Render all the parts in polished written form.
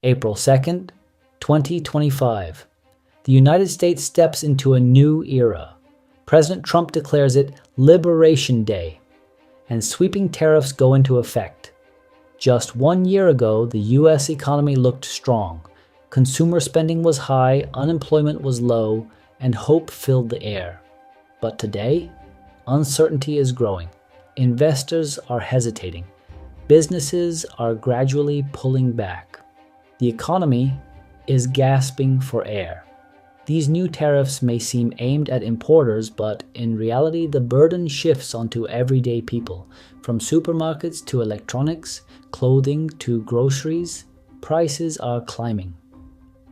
April 2nd, 2025. The United States steps into a new era. President Trump declares it Liberation Day, and sweeping tariffs go into effect. Just 1 year ago, the U.S. economy looked strong. Consumer spending was high, unemployment was low, and hope filled the air. But today, uncertainty is growing. Investors are hesitating. Businesses are gradually pulling back. The economy is gasping for air. These new tariffs may seem aimed at importers, but in reality, the burden shifts onto everyday people. From supermarkets to electronics, clothing to groceries, prices are climbing.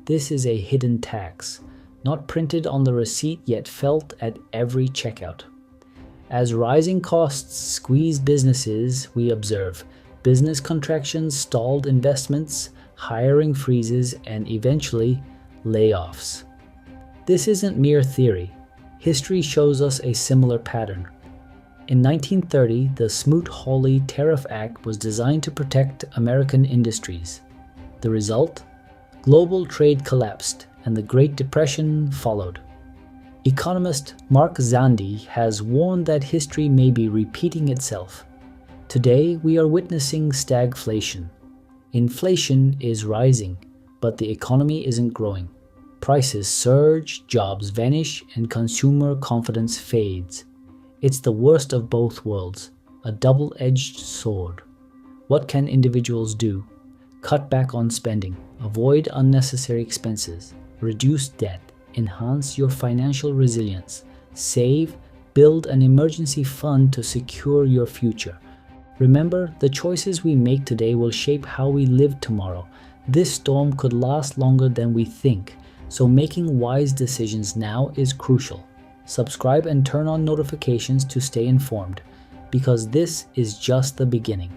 This is a hidden tax, not printed on the receipt yet felt at every checkout. As rising costs squeeze businesses, we observe business contractions, stalled investments, hiring freezes, and eventually layoffs. This isn't mere theory. History shows us a similar pattern. In 1930, the Smoot-Hawley Tariff Act was designed to protect American industries. The result? Global trade collapsed, and the Great Depression followed. Economist Mark Zandi has warned that history may be repeating itself. Today, we are witnessing stagflation. Inflation is rising, but the economy isn't growing. Prices surge, jobs vanish, and consumer confidence fades. It's the worst of both worlds, a double-edged sword. What can individuals do? Cut back on spending, avoid unnecessary expenses, reduce debt, enhance your financial resilience, save, build an emergency fund to secure your future. Remember, the choices we make today will shape how we live tomorrow. This storm could last longer than we think, so making wise decisions now is crucial. Subscribe and turn on notifications to stay informed, because this is just the beginning.